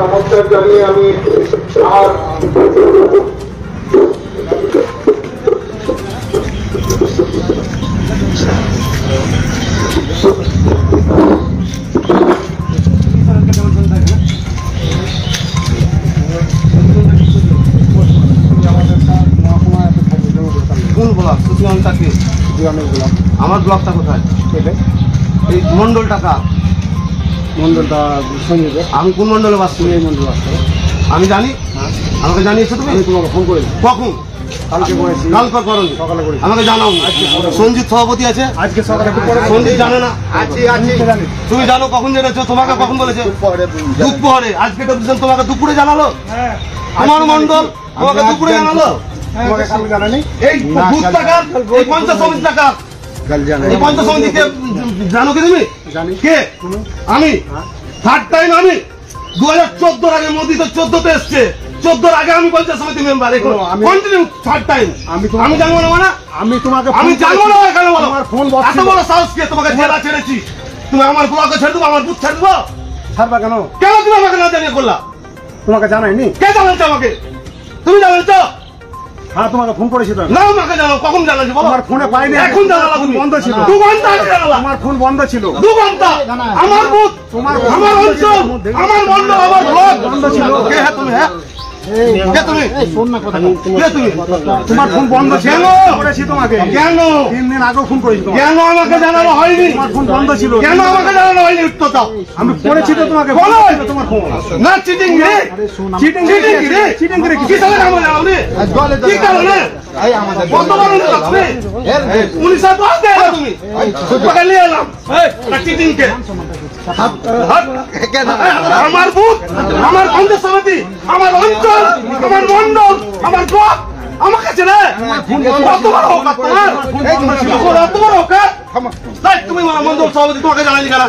নমস্কার জানিয়ে আমি আর কোন ব্লক? আমার ব্লকটা কোথায়? এই মন্ডল টাকা মন্ডলটা সঞ্জীব। আমি কোন মন্ডলে বাস করি? এই মন্ডল আসতে আমি জানি। আমাকে জানিয়েছো তুমি? আমি তোমাকে ফোন করেছি, কখন? কালকে করেছি, কালকে করনি, সকালে করেছি। আমাকে জানাও। সঞ্জিত সভাপতি আছে আজকে সকালে একটু পরে সঞ্জিত জানে না? জানি। তুমি জানো কখন জেনেছো? তোমাকে কখন বলেছে? দুপুরে। আজকে তো তোমাকে দুপুরে জানালো? আমার মন্ডল তোমাকে দুপুরে জানালো? তোমাকে কালকে জানানি। এই বুথ টাকা, এই পঞ্চায়েত সমিতি টাকা, এই পঞ্চায়েত সমিতিকে জানো কি তুমি? জানি। কে? আমি। থার্ড টাইম আমি 2014 আগে মোদি তো 14তে এসছে, 14 আগে আমি পঞ্চায়েত সমিতি মেম্বার। এখন কন্টিনিউ থার্ড টাইম। আমি জানবো না মানে? আমি তোমাকে আমি জানবো না কেন বলো? আমার ফোন এত বড় সাহস কে? তোমাকে জেলা ছেড়েছি, তুমি আমার ব্লকে ছেড়ে দেবো, আমার বুথ ছেড়ে দেবো? ছাড়বা কেন? কেন তুমি আমাকে না জানিয়ে করলা? তোমাকে জানাইনি? কে জানাচ্ছ আমাকে? তুমি জানাচ্ছ? হ্যাঁ, তোমাকে ফোন করেছি তো। না আমাকে জানাও, কখন জানাচ্ছি বলো? আমার ফোনে পাইনি। এখন জানালা তুমি? বন্ধ ছিল। 2 ঘন্টা আগে জানালা। আমার ফোন বন্ধ ছিল। 2 ঘন্টা। আমার বুথ, আমার অঞ্চল, আমার মন্ডল, আমার ব্লক বন্ধ ছিল। কে হ্যাঁ তুমি? হ্যাঁ কে তুমি? কে তুমি? তোমার ফোন বন্ধ ছিল। কেন? করেছি তোমাকে। কেন? 3 দিন আগেও ফোন করেছি তোমাকে। কেন আমাকে জানানো হয়নি? তোমার ফোন বন্ধ ছিল। কেন আমাকে জানানো হয়নি? উত্তর দাও। আমি করেছি তো তোমাকে। বলো। তোমার ফোন না চিটিং রে, চিটিং চিটিং রে, চিটিং করে কি সালে নাম জানাওনি? কি কারণে? কত বড় লোক তুমি? পুলিশ আর বাস দেয় না তুমি? তোকে নিয়ে এলাম। চিটিং কে? আমার বুথ, আমার পঞ্চায়েত সমিতি, আমার অঞ্চল, আমার মন্ডল, আমার ব্লক আমাকে চেনে? কত বড় হোক তোমার? কত বড় হোক? তুমি মন্ডল সভাপতি, তোমাকে জানাইনি কেন?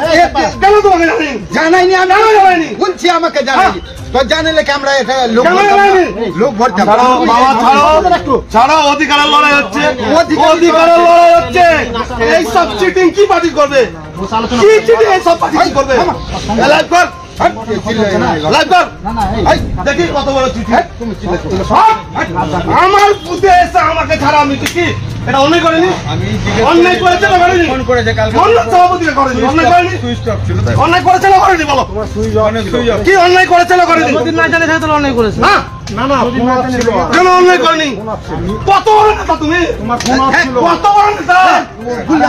কেন তোমাকে জানাইনি? জানাইনি আমি, কেন জানাইনি? বলছি আমাকে জানাইনি। তো জানালে কি আমরা এটা লোক কেন ভরতাম না? জানাইনি? লোক ভরতাম না। ছাড়ো বাবা, ছাড়ো, অধিকারের লড়াই হচ্ছে, অধিকারের লড়াই হচ্ছে। এই সব চিটিং কি পার্টি করবে? কি চিটিং এই সব পার্টি করবে? লাইভ কর, লাইভ কর, দেখি কত বড় চিঠি। আমার বুথে এসে আমাকে ছাড়া আমি কি এটা অন্যায় করেনি? অন্যায় করেছে না করেনি? মন্ডল সভাপতিকে করেনি, অন্যায় করেনি? অন্যায় করেছে না করেনি বলো? কি অন্যায় করেছে না করেনি? না জানে তাহলে অন্যায় করেছে। হ্যাঁ না না, ফোন ছিল। কেন অন্যায় করেনি? কত বড় নেতা তুমি? তোমার ফোন ছিল। কত বড় নেতা?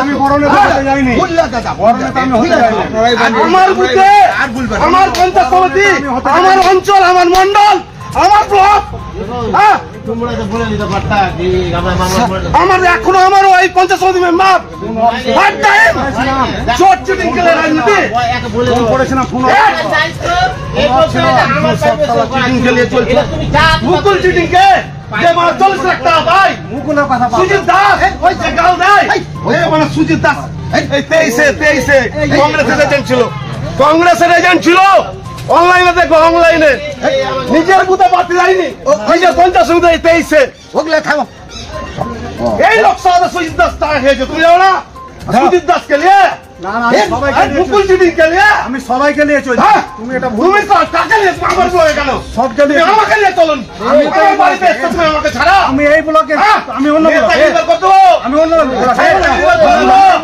আমি বড় নেতা হতে যাইনি। বললা দাদা, বড় নেতা আমি হতে যাইনি। আমার বুথে, আমার পঞ্চায়েত সমিতি, আমার অঞ্চল, আমার মন্ডল, আমার ব্লক, হ্যাঁ আমার এখনো আমার ওই পঞ্চায়েত সমিতি মেম্বার ফার্স্ট টাইম চোট চিটিং খেলে রাজনীতি ফোন করেছিলাম, ফোন চিটিং খেলিয়ে চলছে। মুকুল চিটিং কে? যে মানে 40 লাখ টাকা পাই। মুকুলের কথা বল। সুজিত দাস, ওই যে গাল দেয়, ওই মানে সুজিত দাস, এই 23-এ কংগ্রেসের এজেন্ট ছিল, কংগ্রেসের এজেন্ট ছিল। অনলাইনে দেখো, অনলাইনে নিজের বুথে পার্টি যায়নি, নিজের পঞ্চায়েত সমিতি 23-এ ওগুলা থামো। এই লোকসভাতে সুজিত দাস টাকা খেয়েছে, তুমি জানো না? সুজিত দাস কে লিয়ে, না না, আমি সবাইকে নিয়ে মুকুল চলছি। চিটিং কে লিয়ে, আমি সবাইকে নিয়ে চলছি। হ্যাঁ? তুমি এটা ভুল। তুমি তো টাকা নিয়ে আমার ব্লকে কেন? সবকে তুমি নিয়ে আমাকে নিয়ে চলুন। আমি তো আমার বাড়িতে এসে তুমি আমাকে ছাড়া। আমি এই ব্লকে, হ্যাঁ? আমি অন্য ব্লকে, নেতাগিরি কর দেবো। আমি অন্য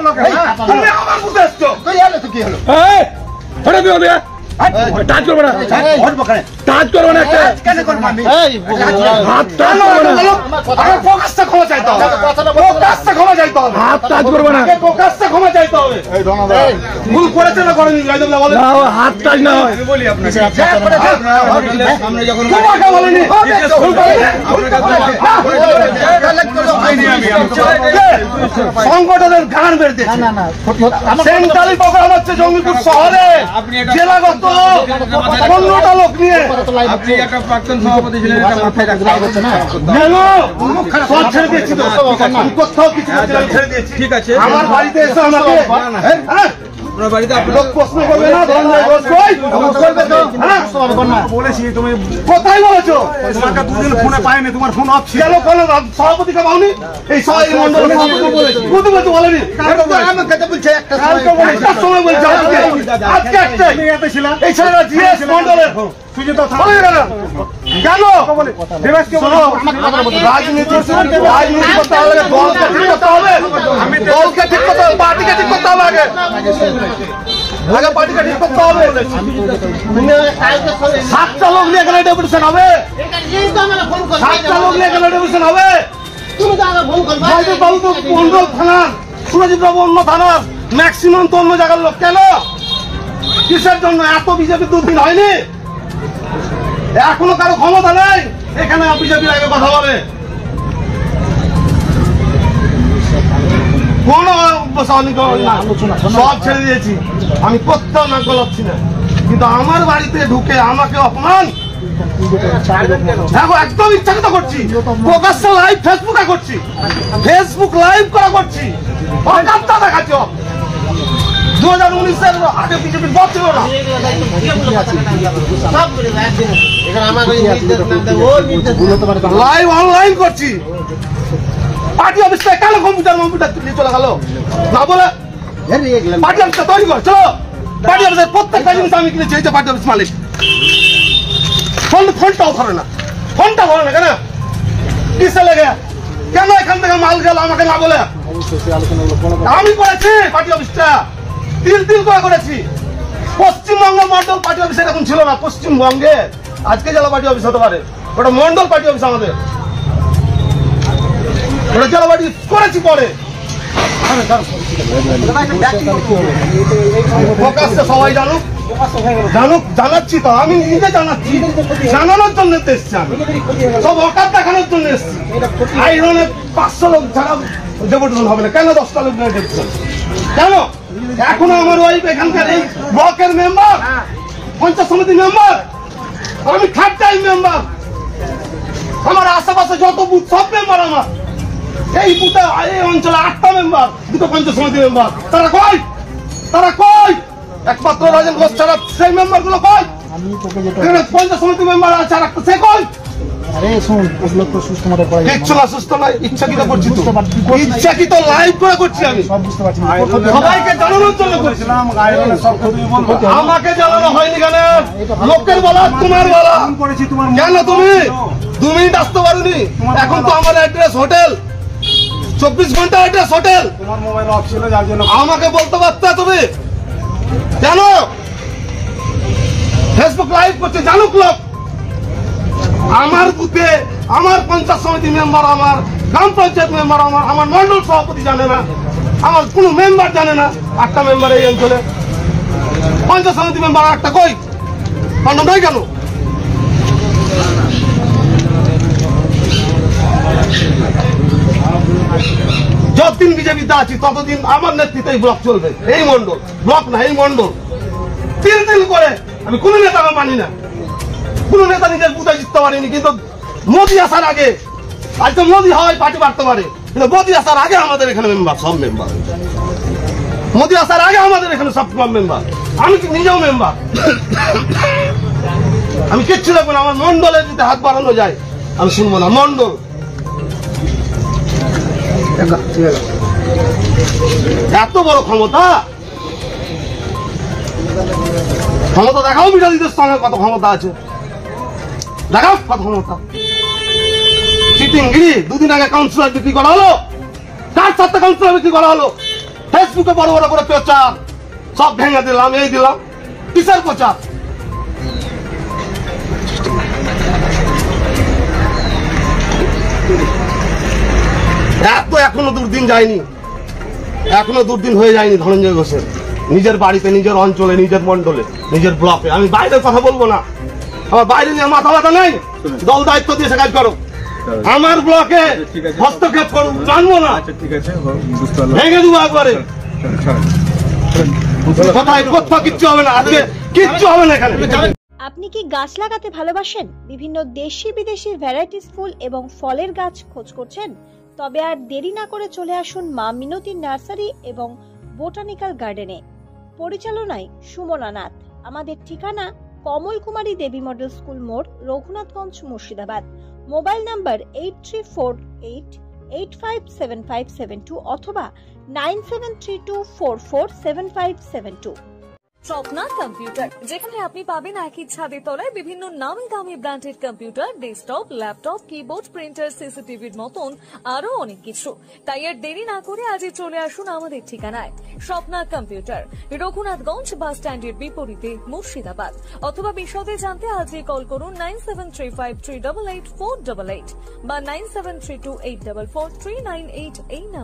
ব্লকে। তুমি আমার বুথে এসছো। কই হলো তো কি হলো? টাচ করবো না, টাচ করবো না, কেন করবো আমি? হাত টাচ করবো না, আমার প্রকাশ্যে ক্ষমা চাইতে হবে, প্রকাশ্যে ক্ষমা চাইতে হবে, হাত টাচ করবো না, আগে প্রকাশ্যে ক্ষমা চাইতে হবে। ভুল করেছে না করেনি রাজদা বলেন? না, ও হাত টাচ না হয়। তোমাকে বলেনি? ভুল করেনি? সংগঠনের গান বের দিয়েছে। সেন্ট্রালি প্রোগ্রাম হচ্ছে জঙ্গিপুর শহরে, জেলাগত 15টা লোক নিয়ে। আপনি একটা প্রাক্তন সভাপতি ছিলেন, এটা মাথায় রাখতে হবে। কেন? সব ছেড়ে দিয়েছি তো, আমি কোথাও কিছু করতে পারি, ছেড়ে দিয়েছি। ঠিক আছে, আমার বাড়িতে এসে আমাকে, হ্যাঁ? আপনার বাড়িতে লোক প্রশ্ন করবে না ধনঞ্জয় ঘোষ কই? হ্যাঁ? বলেছি তুমি কোথায় বলেছো? তোমাকে দুদিন ফোনে পাইনি, তোমার ফোন অফ ছিল। কেন কোনো সভাপতিকে পাওনি? এই সবাই মন্ডলের সভাপতি বলেছি। কোথায় বলছো বলেনি? আমাকে বলছে একটা একটার সময় বলছে আজকে একটাই। এই ছেলেরা জিএস মন্ডলের বলে গেল না। কেন? শোনো, রাজনীতি করতে হলে দলকে ঠিক করতে হবে, দলকে ঠিক করতে হবে, পার্টিকে ঠিক করতে হবে আগে পার্টিকে ঠিক করতে হবে। 7টা লোক নিয়ে এখানে ডেপুটেশন হবে, 7টা লোক নিয়ে এখানে ডেপুটেশন হবে। বাবু তো মন্ডল থানার, সুরজিৎ বাবু অন্য থানার, ম্যাক্সিমাম তো অন্য জায়গার লোক। কেন? কিসের জন্য? এত বিজেপি দুদিন হয়নি, এখনো কারো ক্ষমতা নেই এখানে বিজেপির আগে কথা বলে। কোন সব ছেড়ে দিয়েছি, আমি কোথাও নাক গলাচ্ছি না, কিন্তু আমার বাড়িতে ঢুকে আমাকে অপমান দেখো একদম ইচ্ছাকৃত করছি। প্রকাশ্য লাইভ ফেসবুকে করছি, ফেসবুক লাইভ করা করছি, অকাত্তা দেখাচ্ছি। 2019-এর আগে বিজেপির বদ ছিল না। লাইভ অনলাইন করছি, পার্টি অফিস থেকে কেন কম্পিউটার নিয়ে চলে গেল না বলে? পার্টি অফিসটা তৈরি কর, চলো। পার্টি অফিসের প্রত্যেকটা জিনিস আমি কিনেছি, এই যে পার্টি অফিস মালিক ফোনটাও ধরে না, ফোনটা ধরে না কেন? কিসে লেগে? কেন এখান থেকে মাল গেল আমাকে না বলে? আমি করেছি পার্টি অফিসটা, তিল করে করেছি। পশ্চিমবঙ্গ মন্ডল পার্টি অফিস এখন ছিল না, পশ্চিমবঙ্গে আজকে জেলা পার্টি অফিস হতে পারে, ওটা মন্ডল পার্টি অফিস আমাদের, ওটা জেলা পার্টি করেছি পরে। প্রকাশ্যে সবাই জানুক, জানাচ্ছি তো, আমি নিজে জানাচ্ছি, জানানোর জন্য এসছি আমি, সব অকাত দেখানোর জন্য এসছি। আইরনে 500 লোক ছাড়া ডেপুটেশন হবে না, কেন 10টা লোক নিয়ে ডেপুটেশন? কেন? এখনো আমার ওয়াইফ এখানকার এই ব্লকের মেম্বার, পঞ্চায়েত সমিতি মেম্বার, আমি থার্ড টাইম মেম্বার, আমার আশেপাশে যত বুথ সব মেম্বার আমার। এই বুথে এই অঞ্চলে 8টা মেম্বার, 2টো পঞ্চায়েত সমিতি মেম্বার। তারা কই? একমাত্র রাজেন ঘোষ ছাড়া সেই মেম্বার গুলো কই? পঞ্চায়েত সমিতি মেম্বার আছে আর একটা, সে কই? কিচ্ছু না, সুস্থ নয়, ইচ্ছাকৃত করছি তো, ইচ্ছাকৃত লাইভ করে করছি আমি, সবাইকে জানানোর জন্য করছিলাম। আমাকে জানানো হয়নি কেন? লোকের বলা, তোমার বলা কেন? তুমি 2 মিনিট আসতে পারোনি? এখন তো আমার অ্যাড্রেস হোটেল, 24 ঘন্টা অ্যাড্রেস হোটেল, আমাকে বলতে পারতে তুমি কেন? ফেসবুক লাইভ করছে, জানুক লোক। আমার বুথে আমার পঞ্চায়েত সমিতি মেম্বার, আমার গ্রাম পঞ্চায়েত মেম্বার, আমার মন্ডল সভাপতি জানে না, আমার কোন মেম্বার জানে না। 8টা মেম্বার এই অঞ্চলে, পঞ্চায়েত সমিতি মেম্বার একটা কই? পান্ডব নয় কেন? যতদিন বিজেপিতে আছি ততদিন আমার নেতৃত্বে এই ব্লক চলবে, এই মন্ডল, ব্লক না এই মন্ডল। তিল করে আমি কোন নেতাকে মানি না, কোন নেতা নিজের বুথে জিততে পারেনি, কিন্তু মোদী আসার আগে, আজকে মোদী হয় পার্টি বাড়তে পারে, কিন্তু মোদী আসার আগে আমাদের এখানে মেম্বার, সব মেম্বার। মোদী আসার আগে আমাদের এখানে সব মেম্বার, আমি নিজেও মেম্বার। আমি কিচ্ছু দেখবো না, আমার মন্ডলে যদি হাত বাড়ানো যায় আমি শুনবো না। মন্ডল এত বড় ক্ষমতা, ক্ষমতা দেখাও, বিরোধীদের সঙ্গে কত ক্ষমতা আছে, দেখাও কত ক্ষমতা। চিটিংগিরি, 2 দিন আগে কাউন্সিলর বিক্রি করা হলো, 4-7টা কাউন্সিলর বিক্রি করা হলো, ফেসবুকে বড় বড় করে প্রচার, সব ভেঙে দিলাম, এই দিলাম, কিসের প্রচার? এত এখনো দুর্দিন যায়নি, এখনো দুর্দিন হয়ে যায়নি ধনঞ্জয় ঘোষের নিজের বাড়িতে, নিজের অঞ্চলে, নিজের মন্ডলে, নিজের ব্লকে। আমি বাইরের কথা বলবো না, আমার বাইরে নিয়ে মাথা ব্যথা নেই, দল দায়িত্ব দিয়ে কাজ করো। আমার ব্লকে হস্তক্ষেপ করো, জানবো না, ভেঙে দেবো একবারে। কোথায় কোথাও কিচ্ছু হবে না, আজকে কিচ্ছু হবে না এখানে। আপনি কি গাছ লাগাতে ভালোবাসেন? বিভিন্ন দেশি বিদেশি ভ্যারাইটিস ফুল এবং ফলের গাছ খোঁজ করছেন? তবে আর দেরি না করে চলে আসুন মা মিনতি নার্সারি এবং বোটানিক্যাল গার্ডেনে। পরিচালনায় সুমনা নাথ। আমাদের ঠিকানা কমল কুমারী দেবী মডেল স্কুল মোড়, রঘুনাথগঞ্জ, মুর্শিদাবাদ। মোবাইল নাম্বার 8348857572 অথবা 9732447572। স্বপ্না কম্পিউটার, যেখানে আপনি পাবেন একই ছাদের তলায় বিভিন্ন নামি দামি branded computer, desktop, laptop, keyboard, printer, সিসিটিভির মতন আরো অনেক কিছু। তাই আর দেরি না করে আজই চলে আসুন আমাদের ঠিকানায়। স্বপ্না কম্পিউটার, রঘুনাথগঞ্জ বাস স্ট্যান্ডের বিপরীতে, মুর্শিদাবাদ। অথবা বিশদে জানতে আজই কল করুন 9735388488 বা 9732844398 এই